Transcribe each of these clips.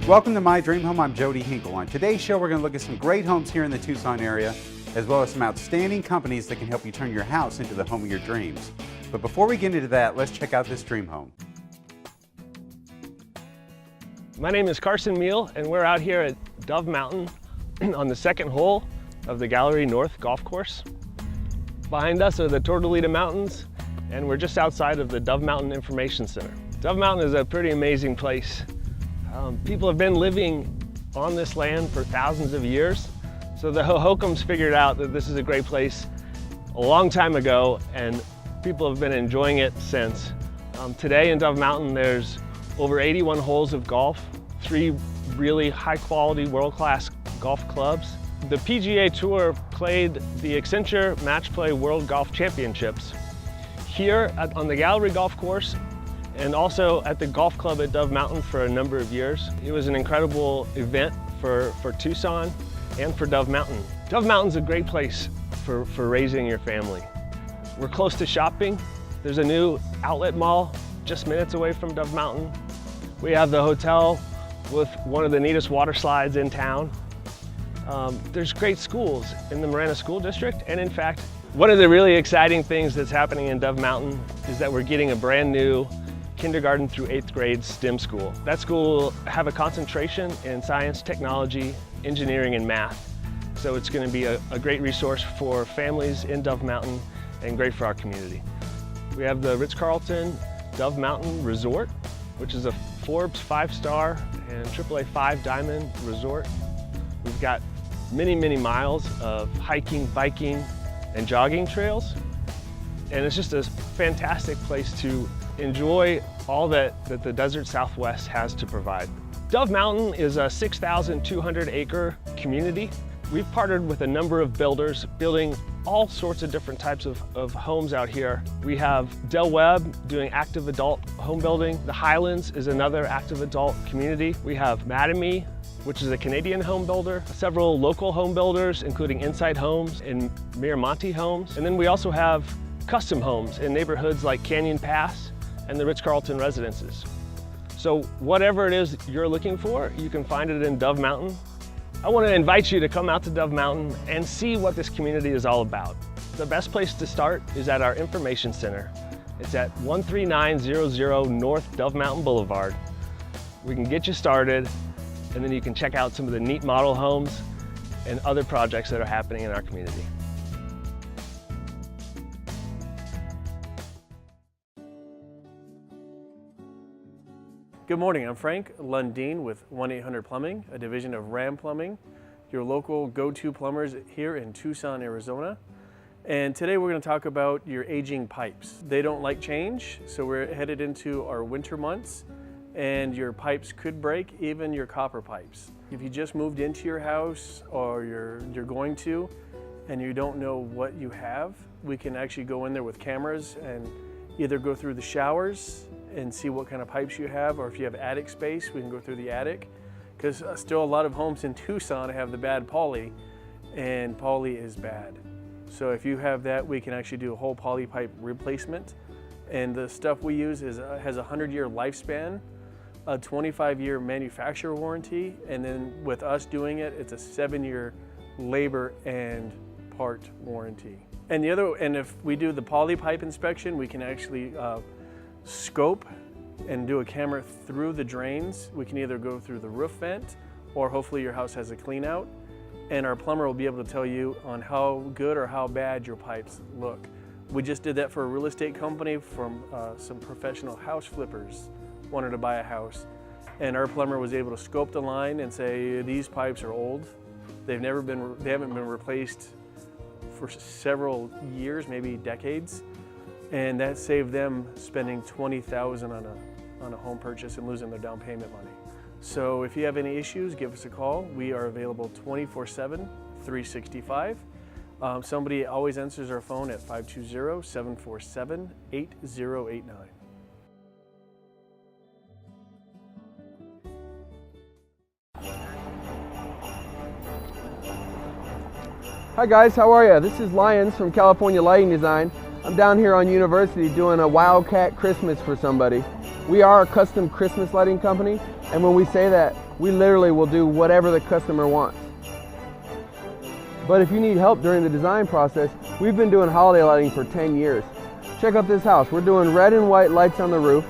Welcome to My Dream Home. I'm Jody Hinkle. On today's show, we're going to look at some great homes here in the Tucson area, as well as some outstanding companies that can help you turn your house into the home of your dreams. But before we get into that, let's check out this dream home. My name is Carson Meal, and we're out here at Dove Mountain on the second hole of the Gallery North golf course. Behind us are the Tortolita Mountains, and we're just outside of the Dove Mountain Information Center. Dove Mountain is a pretty amazing place. People have been living on this land for thousands of years, so the Hohokams figured out that this is a great place a long time ago, and people have been enjoying it since. Today in Dove Mountain, there's over 81 holes of golf, 3 really high-quality, world-class golf clubs. The PGA Tour played the Accenture Match Play World Golf Championships here on the Gallery Golf Course, and also at the golf club at Dove Mountain for a number of years. It was an incredible event for Tucson and for Dove Mountain. Dove Mountain's a great place for raising your family. We're close to shopping. There's a new outlet mall just minutes away from Dove Mountain. We have the hotel with one of the neatest water slides in town. There's great schools in the Marana School District, and in fact, one of the really exciting things that's happening in Dove Mountain is that we're getting a brand new kindergarten through 8th grade STEM school. That school will have a concentration in science, technology, engineering, and math. So it's going to be a great resource for families in Dove Mountain and great for our community. We have the Ritz-Carlton Dove Mountain Resort, which is a Forbes 5-star and AAA 5 Diamond resort. We've got many, many miles of hiking, biking, and jogging trails. And it's just a fantastic place to enjoy all that the desert Southwest has to provide. Dove Mountain is a 6,200 acre community. We've partnered with a number of builders building all sorts of different types of homes out here. We have Del Webb doing active adult home building. The Highlands is another active adult community. We have Mattamy, which is a Canadian home builder, several local home builders, including Insight Homes and Miramonte Homes. And then we also have custom homes in neighborhoods like Canyon Pass and the Ritz-Carlton residences. So whatever it is you're looking for, you can find it in Dove Mountain. I want to invite you to come out to Dove Mountain and see what this community is all about. The best place to start is at our Information Center. It's at 13900 North Dove Mountain Boulevard. We can get you started, and then you can check out some of the neat model homes and other projects that are happening in our community. Good morning, I'm Frank Lundeen with 1-800-Plumbing, a division of Ram Plumbing, your local go-to plumbers here in Tucson, Arizona. And today we're going to talk about your aging pipes. They don't like change, so we're headed into our winter months, and your pipes could break, even your copper pipes. If you just moved into your house or you're going to, and you don't know what you have, we can actually go in there with cameras and either go through the showers and see what kind of pipes you have, or if you have attic space, we can go through the attic. Because still a lot of homes in Tucson have the bad poly, and poly is bad. So if you have that, we can actually do a whole poly pipe replacement. And the stuff we use has a 100-year lifespan, a 25-year manufacturer warranty, and then with us doing it, it's a 7-year labor and part warranty. And if we do the poly pipe inspection, we can actually scope and do a camera through the drains. We can either go through the roof vent, or hopefully your house has a clean out, and our plumber will be able to tell you on how good or how bad your pipes look. We just did that for a real estate company from some professional house flippers wanted to buy a house, and our plumber was able to scope the line and say these pipes are old. They haven't been replaced for several years, maybe decades. And that saved them spending $20,000 on a home purchase and losing their down payment money. So if you have any issues, give us a call. We are available 24/7, 365. Somebody always answers our phone at 520-747-8089. Hi guys, how are you? This is Lyons from California Lighting Design. I'm down here on University doing a Wildcat Christmas for somebody. We are a custom Christmas lighting company, and when we say that, We literally will do whatever the customer wants. But if you need help during the design process, we've been doing holiday lighting for 10 years. Check out this house. We're doing red and white lights on the roof,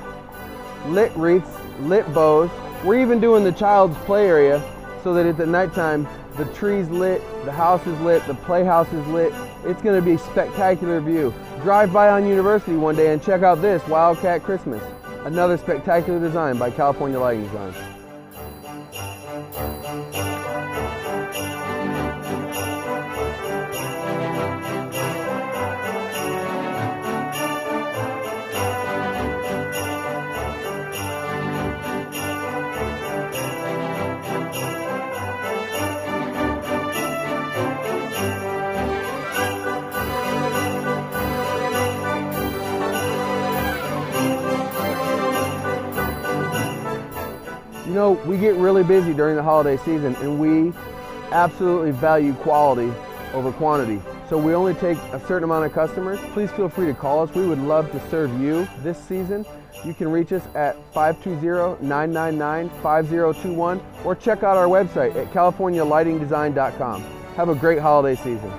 lit wreaths, lit bows. We're even doing the child's play area so that at the nighttime, the tree's lit, the house is lit, the playhouse is lit. It's going to be a spectacular view. Drive by on University one day and check out this Wildcat Christmas. Another spectacular design by California Lighting Design. You know, we get really busy during the holiday season and we absolutely value quality over quantity. So we only take a certain amount of customers. Please feel free to call us. We would love to serve you this season. You can reach us at 520-999-5021 or check out our website at californialightingdesign.com. Have a great holiday season.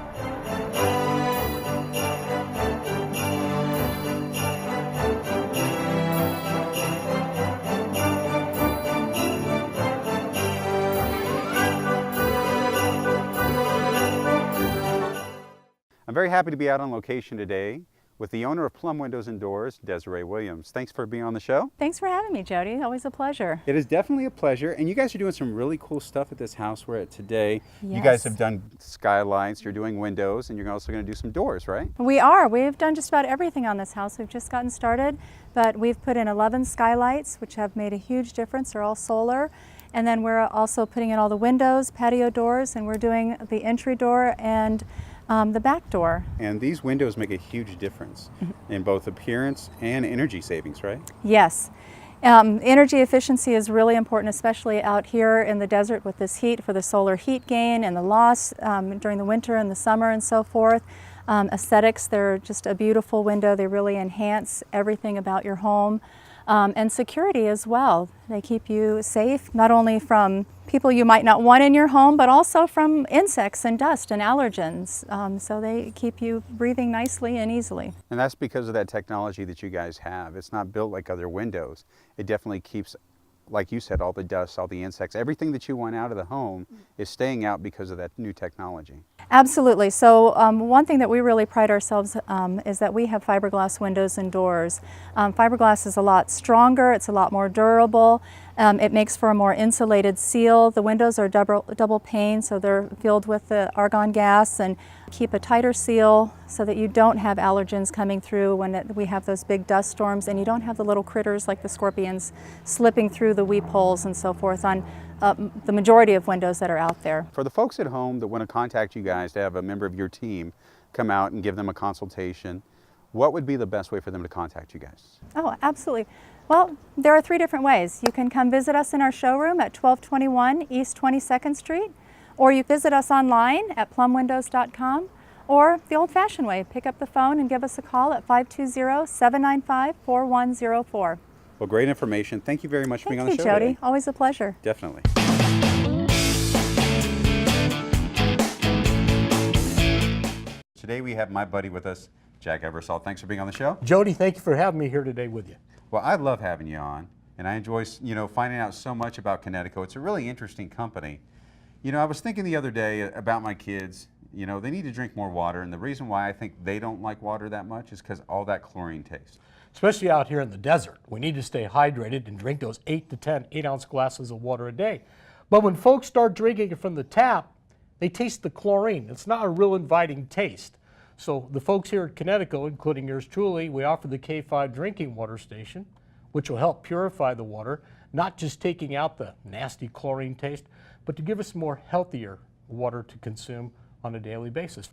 I'm very happy to be out on location today with the owner of Plum Windows and Doors, Desiree Williams. Thanks for being on the show. Thanks for having me, Jody. Always a pleasure. It is definitely a pleasure, and you guys are doing some really cool stuff at this house we're at today. Yes. You guys have done skylights, you're doing windows, and you're also going to do some doors, right? We are. We've done just about everything on this house. We've just gotten started, but we've put in 11 skylights, which have made a huge difference. They're all solar. And then we're also putting in all the windows, patio doors, and we're doing the entry door and the back door. And these windows make a huge difference in both appearance and energy savings, right? Yes. Energy efficiency is really important, especially out here in the desert with this heat, for the solar heat gain and the loss during the winter and the summer and so forth. Aesthetics, they're just a beautiful window. They really enhance everything about your home. And security as well. They keep you safe, not only from people you might not want in your home, but also from insects and dust and allergens. So they keep you breathing nicely and easily. And that's because of that technology that you guys have. It's not built like other windows. It definitely keeps, like you said, all the dust, all the insects, everything that you want out of the home is staying out because of that new technology. Absolutely. So one thing that we really pride ourselves is that we have fiberglass windows and doors. Fiberglass is a lot stronger, it's a lot more durable, it makes for a more insulated seal. The windows are double pane, so they're filled with the argon gas and keep a tighter seal so that you don't have allergens coming through when we have those big dust storms, and you don't have the little critters like the scorpions slipping through the weep holes and so forth on the majority of windows that are out there. For the folks at home that want to contact you guys to have a member of your team come out and give them a consultation, what would be the best way for them to contact you guys? Oh, absolutely. Well, there are 3 different ways. You can come visit us in our showroom at 1221 East 22nd Street, or you visit us online at plumwindows.com, or the old-fashioned way, pick up the phone and give us a call at 520-795-4104. Well, great information. Thank you very much for being on the show Thank you, Jody. today. Always a pleasure. Definitely. Today we have my buddy with us, Jack Eversole. Thanks for being on the show. Jody, thank you for having me here today with you. Well, I love having you on, and I enjoy, finding out so much about Kinetico. It's a really interesting company. I was thinking the other day about my kids. They need to drink more water, and the reason why I think they don't like water that much is because all that chlorine taste. Especially out here in the desert. We need to stay hydrated and drink those 8 to 10 8-ounce glasses of water a day. But when folks start drinking it from the tap, they taste the chlorine. It's not a real inviting taste. So the folks here at Kinetico, including yours truly, we offer the K5 drinking water station, which will help purify the water, not just taking out the nasty chlorine taste, but to give us more healthier water to consume on a daily basis.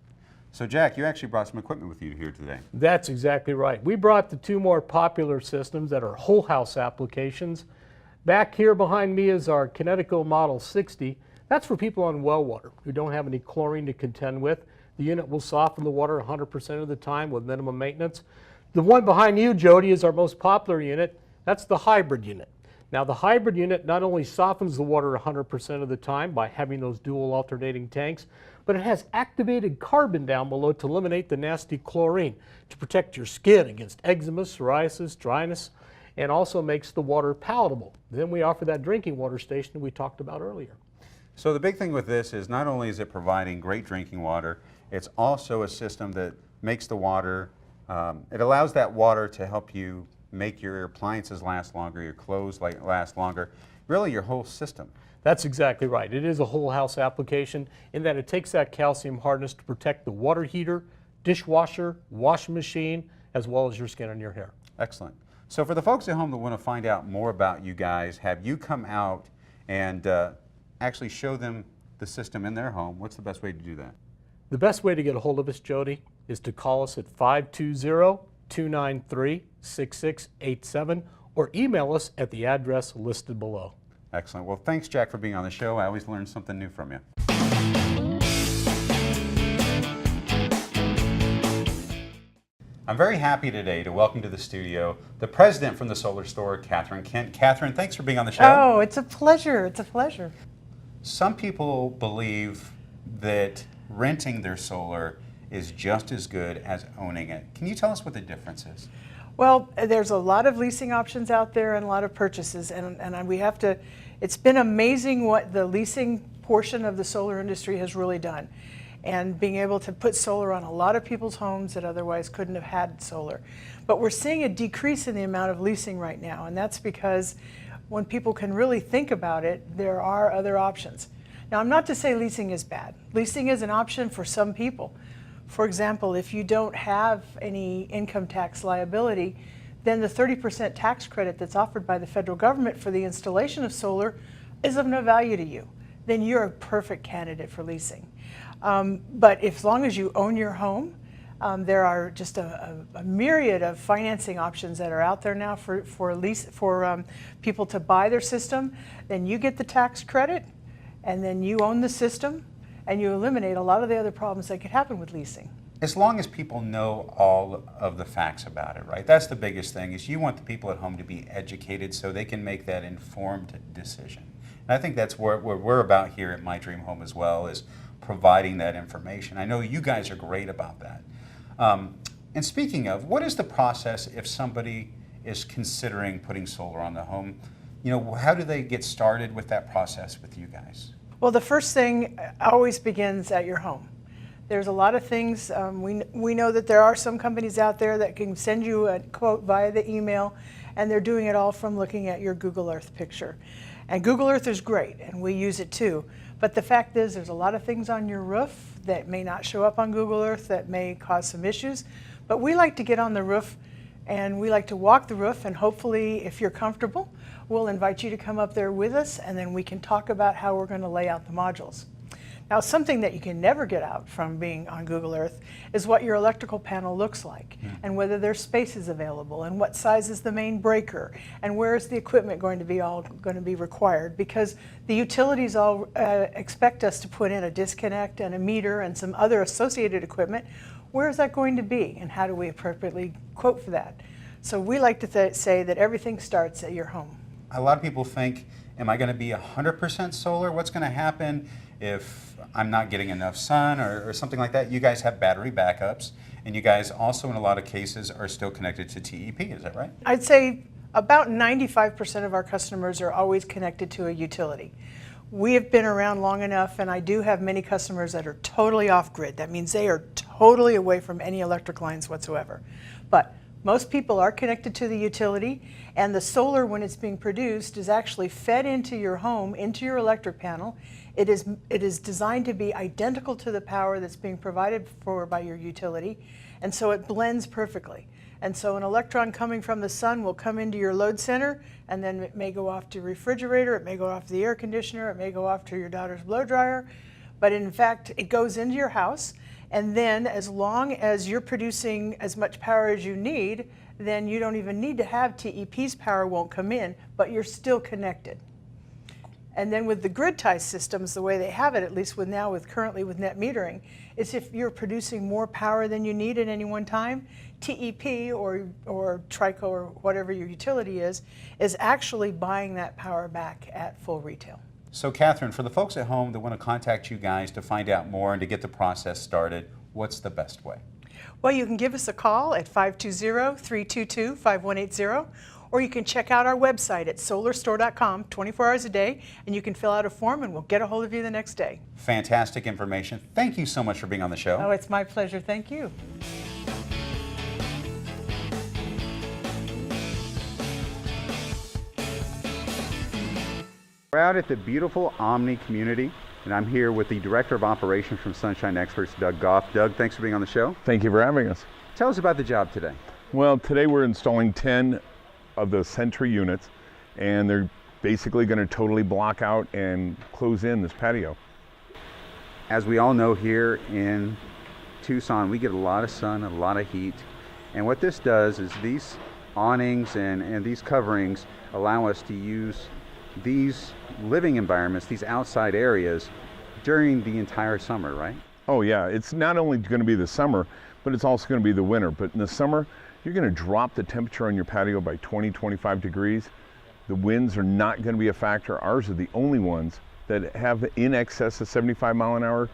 So Jack, you actually brought some equipment with you here today. That's exactly right. We brought the 2 more popular systems that are whole house applications. Back here behind me is our Kinetico Model 60. That's for people on well water who don't have any chlorine to contend with. The unit will soften the water 100% of the time with minimum maintenance. The one behind you, Jody, is our most popular unit. That's the hybrid unit. Now the hybrid unit not only softens the water 100% of the time by having those dual alternating tanks, but it has activated carbon down below to eliminate the nasty chlorine to protect your skin against eczema, psoriasis, dryness, and also makes the water palatable. Then we offer that drinking water station we talked about earlier. So the big thing with this is not only is it providing great drinking water, it's also a system that makes the water, it allows that water to help you make your appliances last longer, your clothes last longer, really your whole system. That's exactly right. It is a whole house application in that it takes that calcium hardness to protect the water heater, dishwasher, washing machine, as well as your skin and your hair. Excellent. So for the folks at home that want to find out more about you guys, have you come out and actually show them the system in their home, what's the best way to do that? The best way to get a hold of us, Jody, is to call us at 520-293-6687 or email us at the address listed below. Excellent. Well, thanks, Jack, for being on the show. I always learn something new from you. I'm very happy today to welcome to the studio the president from the solar store, Catherine Kent. Catherine, thanks for being on the show. Oh, it's a pleasure. It's a pleasure. Some people believe that renting their solar is just as good as owning it. Can you tell us what the difference is? Well, there's a lot of leasing options out there and a lot of purchases, and we have to, it's been amazing what the leasing portion of the solar industry has really done. And being able to put solar on a lot of people's homes that otherwise couldn't have had solar. But we're seeing a decrease in the amount of leasing right now, and that's because when people can really think about it, there are other options. Now, I'm not to say leasing is bad. Leasing is an option for some people. For example, if you don't have any income tax liability, then the 30% tax credit that's offered by the federal government for the installation of solar is of no value to you. Then you're a perfect candidate for leasing. But as long as you own your home, there are just a myriad of financing options that are out there now for people to buy their system. Then you get the tax credit, and then you own the system, and you eliminate a lot of the other problems that could happen with leasing. As long as people know all of the facts about it, right? That's the biggest thing, is you want the people at home to be educated so they can make that informed decision. And I think that's what we're about here at My Dream Home as well, is providing that information. I know you guys are great about that. And speaking of, what is the process if somebody is considering putting solar on the home? You know, how do they get started with that process with you guys? Well, the first thing always begins at your home. There's a lot of things. We know that there are some companies out there that can send you a quote via the email, and they're doing it all from looking at your Google Earth picture. And Google Earth is great, and we use it too. But the fact is, there's a lot of things on your roof that may not show up on Google Earth that may cause some issues. But we like to get on the roof, and we like to walk the roof, and hopefully, if you're comfortable, we'll invite you to come up there with us, and then we can talk about how we're going to lay out the modules. Now, something that you can never get out from being on Google Earth is what your electrical panel looks like, and whether there's spaces available, and what size is the main breaker, and where is the equipment going to be required, because the utilities all expect us to put in a disconnect and a meter and some other associated equipment. Where is that going to be, and how do we appropriately quote for that? So we like to say that everything starts at your home. A lot of people think, am I going to be 100% solar? What's going to happen if I'm not getting enough sun or something like that? You guys have battery backups, and you guys also in a lot of cases are still connected to TEP, is that right? I'd say about 95% of our customers are always connected to a utility. We have been around long enough, and I do have many customers that are totally off-grid. That means they are totally away from any electric lines whatsoever. But most people are connected to the utility, and the solar, when it's being produced, is actually fed into your home, into your electric panel. It is designed to be identical to the power that's being provided for by your utility, and so it blends perfectly. And so an electron coming from the sun will come into your load center, and then it may go off to your refrigerator, it may go off to the air conditioner, it may go off to your daughter's blow dryer, but in fact it goes into your house, and then as long as you're producing as much power as you need, then you don't even need to have TEP's power won't come in, but you're still connected. And then with the grid tie systems, the way they have it, at least with now currently with net metering, is if you're producing more power than you need at any one time, TEP or Trico or whatever your utility is actually buying that power back at full retail. So Catherine, for the folks at home that want to contact you guys to find out more and to get the process started, what's the best way? Well, you can give us a call at 520-322-5180, or you can check out our website at solarstore.com 24 hours a day, and you can fill out a form and we'll get a hold of you the next day. Fantastic information. Thank you so much for being on the show. Oh, it's my pleasure. Thank you. We're out at the beautiful Omni community, and I'm here with the Director of Operations from Sunshine Experts, Doug Goff. Doug, thanks for being on the show. Thank you for having us. Tell us about the job today. Well, today we're installing 10 of the Sentry units, and they're basically going to totally block out and close in this patio. As we all know, here in Tucson, we get a lot of sun, a lot of heat, and what this does is these awnings and these coverings allow us to use these living environments, these outside areas, during the entire summer, right? Oh yeah, it's not only going to be the summer, but it's also going to be the winter. But in the summer, you're going to drop the temperature on your patio by 20-25 degrees. The winds are not going to be a factor. Ours are the only ones that have in excess of 75-mile-an-hour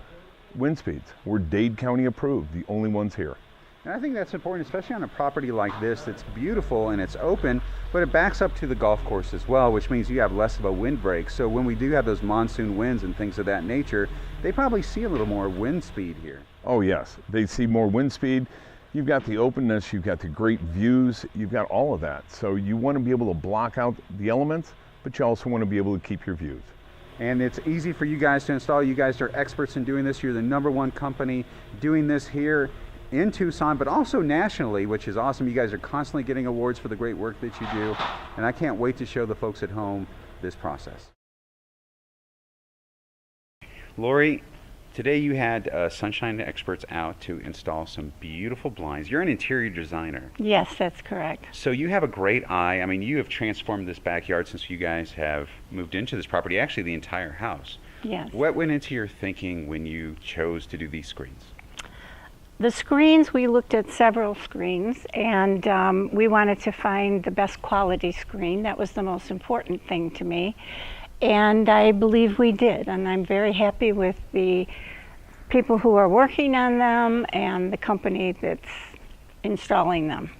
wind speeds. We're Dade County approved, the only ones here. And I think that's important, especially on a property like this that's beautiful and it's open, but it backs up to the golf course as well, which means you have less of a wind break. So when we do have those monsoon winds and things of that nature, they probably see a little more wind speed here. Oh yes, they see more wind speed. You've got the openness, you've got the great views, you've got all of that. So you want to be able to block out the elements, but you also want to be able to keep your views. And it's easy for you guys to install. You guys are experts in doing this. You're the #1 company doing this here in Tucson, but also nationally, which is awesome. You guys are constantly getting awards for the great work that you do, and I can't wait to show the folks at home this process. Lori, today you had Sunshine Experts out to install some beautiful blinds. You're an interior designer. Yes, that's correct. So you have a great eye. I mean, you have transformed this backyard since you guys have moved into this property, actually the entire house. Yes. What went into your thinking when you chose to do these screens? The screens, we looked at several screens, and we wanted to find the best quality screen. That was the most important thing to me. And I believe we did, and I'm very happy with the people who are working on them and the company that's installing them.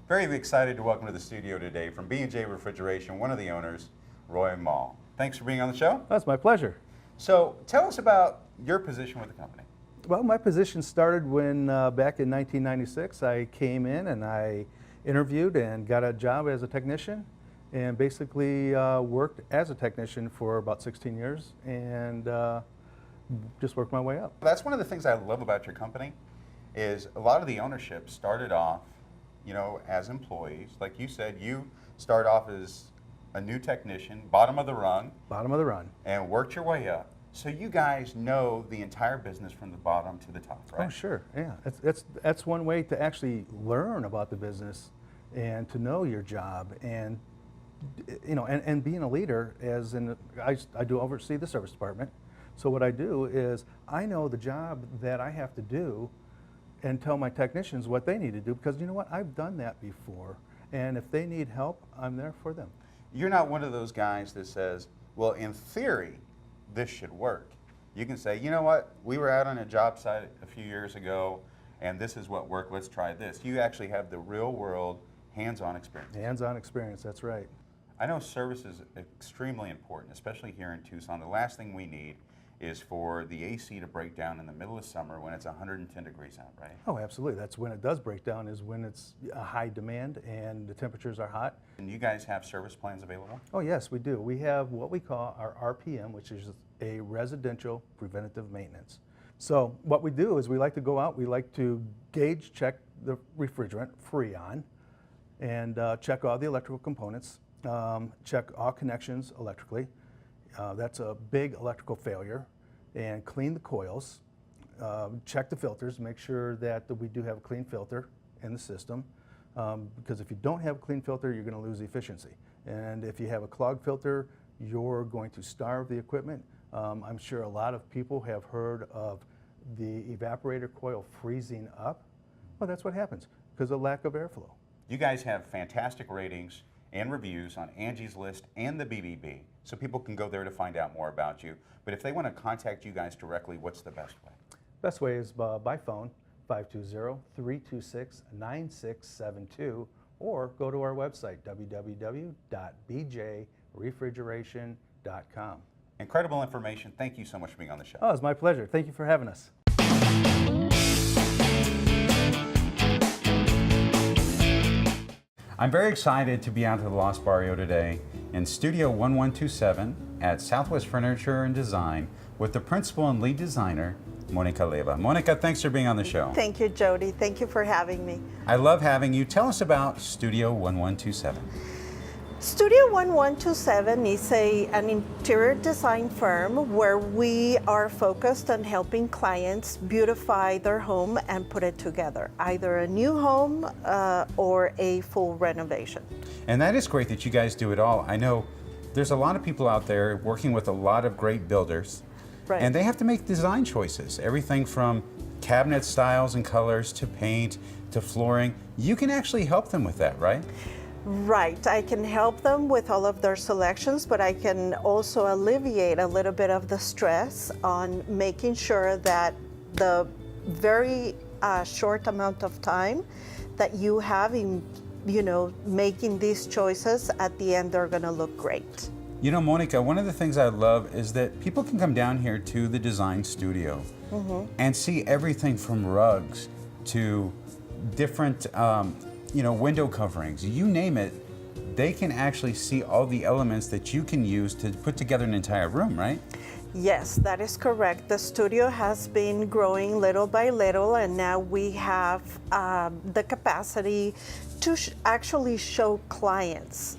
Very excited to welcome to the studio today from B&J Refrigeration, one of the owners, Roy Mall. Thanks for being on the show. That's my pleasure. So tell us about your position with the company. Well, my position started when back in 1996 I came in and I interviewed and got a job as a technician, and basically worked as a technician for about 16 years and just worked my way up. That's one of the things I love about your company is a lot of the ownership started off, you know, as employees. Like you said, you start off as a new technician, bottom of the rung. Bottom of the run. And worked your way up. So you guys know the entire business from the bottom to the top, right? Oh, sure, yeah. That's one way to actually learn about the business and to know your job, and you know, and being a leader, as in, I do oversee the service department. So what I do is I know the job that I have to do and tell my technicians what they need to do, because you know what, I've done that before, and if they need help, I'm there for them. You're not one of those guys that says, well, in theory, this should work. You can say, you know what, we were out on a job site a few years ago, and this is what worked, let's try this. You actually have the real world, hands-on experience. Hands-on experience, that's right. I know service is extremely important, especially here in Tucson. The last thing we need is for the AC to break down in the middle of summer when it's 110 degrees out, right? Oh, absolutely. That's when it does break down, is when it's a high demand and the temperatures are hot. And you guys have service plans available? Oh, yes, we do. We have what we call our RPM, which is a residential preventative maintenance. So what we do is we like to go out, we like to gauge check the refrigerant, Freon, and check all the electrical components, check all connections electrically. That's a big electrical failure, and clean the coils. check the filters, make sure that we do have a clean filter in the system. Because if you don't have a clean filter, you're going to lose efficiency. And if you have a clogged filter, you're going to starve the equipment. I'm sure a lot of people have heard of the evaporator coil freezing up. Well, that's what happens because of lack of airflow. You guys have fantastic ratings and reviews on Angie's List and the BBB, so people can go there to find out more about you. But if they want to contact you guys directly, what's the best way? Best way is by phone, 520-326-9672, or go to our website, www.bjrefrigeration.com. Incredible information. Thank you so much for being on the show. Oh, it's my pleasure. Thank you for having us. I'm very excited to be out to the Lost Barrio today in Studio 1127 at Southwest Furniture and Design with the principal and lead designer, Monica Leva. Monica, thanks for being on the show. Thank you, Jody. Thank you for having me. I love having you. Tell us about Studio 1127. Studio 1127 is an interior design firm where we are focused on helping clients beautify their home and put it together, either a new home or a full renovation. And that is great that you guys do it all. I know there's a lot of people out there working with a lot of great builders, right, and they have to make design choices. Everything from cabinet styles and colors to paint to flooring. You can actually help them with that, right? Right, I can help them with all of their selections, but I can also alleviate a little bit of the stress on making sure that the very short amount of time that you have in, making these choices, at the end they're going to look great. You know, Monica, one of the things I love is that people can come down here to the design studio and see everything from rugs to different window coverings, you name it. They can actually see all the elements that you can use to put together an entire room, right? Yes, that is correct. The studio has been growing little by little, and now we have the capacity to actually show clients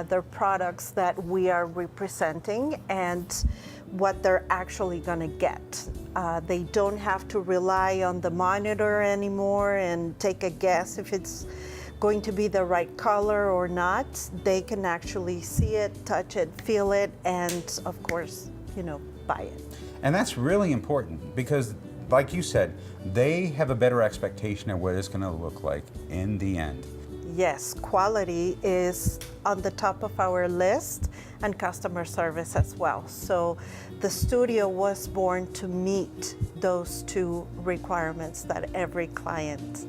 their products that we are representing and what they're actually going to get. They don't have to rely on the monitor anymore and take a guess if it's going to be the right color or not. They can actually see it, touch it, feel it, and of course, buy it. And that's really important because, like you said, they have a better expectation of what it's going to look like in the end. Yes, quality is on the top of our list, and customer service as well. So the studio was born to meet those two requirements that every client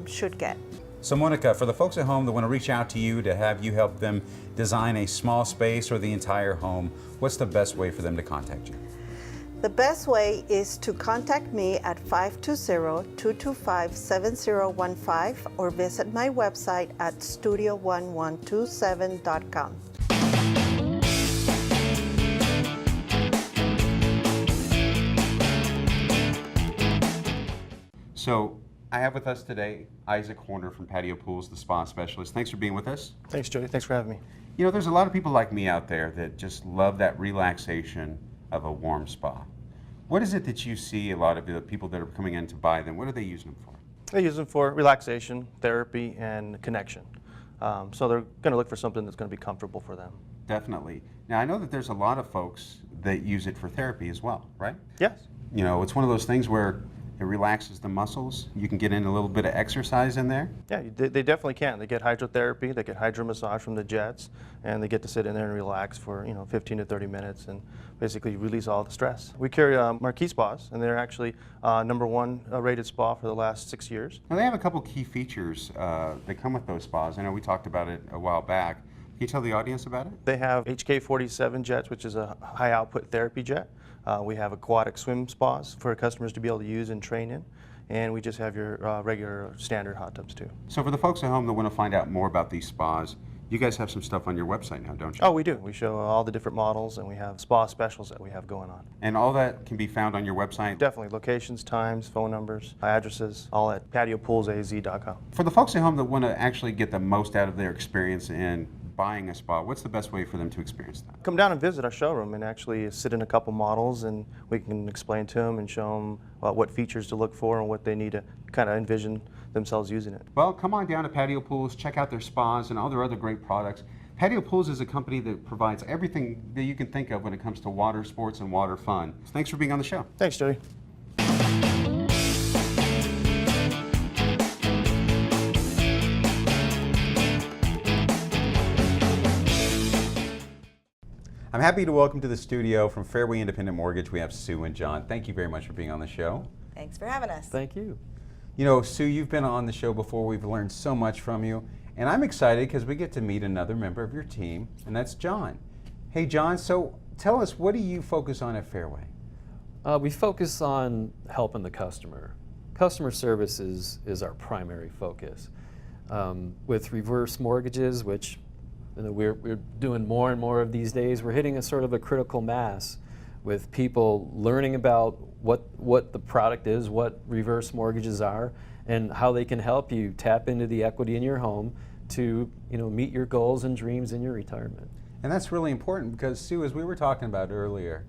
should get. So Monica, for the folks at home that want to reach out to you to have you help them design a small space or the entire home, what's the best way for them to contact you? The best way is to contact me at 520-225-7015 or visit my website at studio1127.com. So I have with us today Isaac Horner from Patio Pools, the spa specialist. Thanks for being with us. Thanks, Jody. Thanks for having me. You know, there's a lot of people like me out there that just love that relaxation of a warm spa. What is it that you see a lot of the people that are coming in to buy them, what are they using them for? They use them for relaxation, therapy, and connection. So they're going to look for something that's going to be comfortable for them. Definitely. Now, I know that there's a lot of folks that use it for therapy as well, right? Yes. You know, it's one of those things where it relaxes the muscles. You can get in a little bit of exercise in there. Yeah, they definitely can. They get hydrotherapy, they get hydromassage from the jets, and they get to sit in there and relax for 15 to 30 minutes and basically release all the stress. We carry Marquis spas, and they're actually #1 rated spa for the last 6 years. Now, they have a couple key features that come with those spas. I know we talked about it a while back. Can you tell the audience about it? They have HK47 jets, which is a high output therapy jet. We have aquatic swim spas for customers to be able to use and train in. And we just have your regular standard hot tubs too. So for the folks at home that want to find out more about these spas, you guys have some stuff on your website now, don't you? Oh, we do. We show all the different models, and we have spa specials that we have going on. And all that can be found on your website? Definitely. Locations, times, phone numbers, addresses, all at patiopoolsaz.com. For the folks at home that want to actually get the most out of their experience in buying a spot, what's the best way for them to experience that? Come down and visit our showroom and actually sit in a couple models, and we can explain to them and show them what features to look for and what they need to kind of envision themselves using it. Well, come on down to Patio Pools, check out their spas and all their other great products. Patio Pools is a company that provides everything that you can think of when it comes to water sports and water fun. So thanks for being on the show. Thanks, Jody. I'm happy to welcome to the studio from Fairway Independent Mortgage, we have Sue and John. Thank you very much for being on the show. Thanks for having us. Thank you. You know, Sue, you've been on the show before. We've learned so much from you. And I'm excited because we get to meet another member of your team, and that's John. Hey, John, so tell us, what do you focus on at Fairway? We focus on helping the customer. Customer service is our primary focus. With reverse mortgages, which we're doing more and more of these days, we're hitting a sort of a critical mass with people learning about what the product is, what reverse mortgages are, and how they can help you tap into the equity in your home to meet your goals and dreams in your retirement. And that's really important because, Sue, as we were talking about earlier,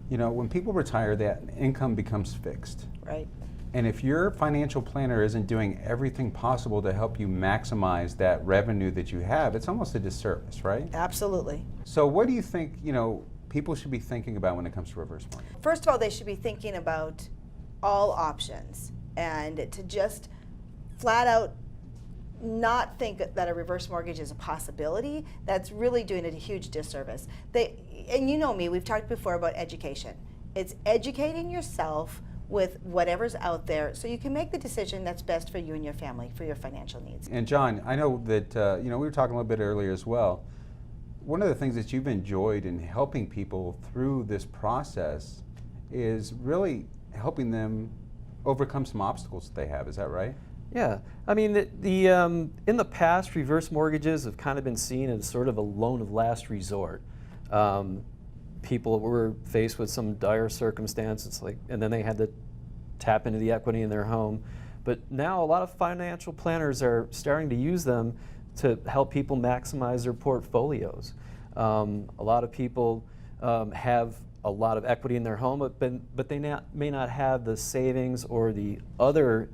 when people retire, that income becomes fixed. Right. And if your financial planner isn't doing everything possible to help you maximize that revenue that you have, it's almost a disservice, right? Absolutely. So what do you think, people should be thinking about when it comes to reverse mortgage? First of all, they should be thinking about all options, and to just flat out not think that a reverse mortgage is a possibility, that's really doing it a huge disservice. And you know me, we've talked before about education. It's educating yourself with whatever's out there so you can make the decision that's best for you and your family, for your financial needs. And John, I know that, we were talking a little bit earlier as well. One of the things that you've enjoyed in helping people through this process is really helping them overcome some obstacles that they have. Is that right? Yeah, I mean, in the past, reverse mortgages have kind of been seen as sort of a loan of last resort. People were faced with some dire circumstances, and then they had to tap into the equity in their home. But now a lot of financial planners are starting to use them to help people maximize their portfolios. A lot of people have a lot of equity in their home, but they may not have the savings or the other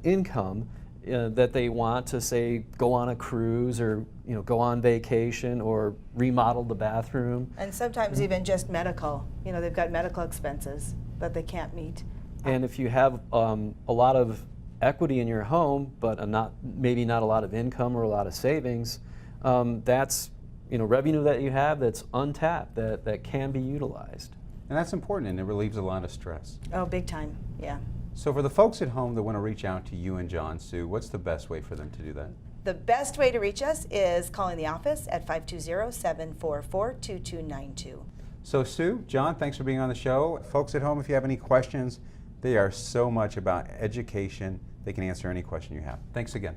income that they want to, say, go on a cruise or go on vacation or remodel the bathroom. And sometimes even just medical. They've got medical expenses that they can't meet. And if you have a lot of equity in your home, but maybe not a lot of income or a lot of savings, that's revenue that you have that's untapped, that can be utilized. And that's important, and it relieves a lot of stress. Oh, big time, yeah. So for the folks at home that want to reach out to you and John, Sue, what's the best way for them to do that? The best way to reach us is calling the office at 520-744-2292. So Sue, John, thanks for being on the show. Folks at home, if you have any questions, they are so much about education. They can answer any question you have. Thanks again.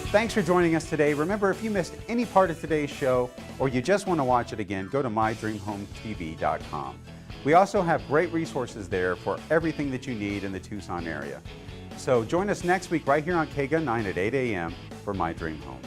Thanks for joining us today. Remember, if you missed any part of today's show or you just want to watch it again, go to mydreamhometv.com. We also have great resources there for everything that you need in the Tucson area. So join us next week right here on KGUN 9 at 8 a.m. for My Dream Home.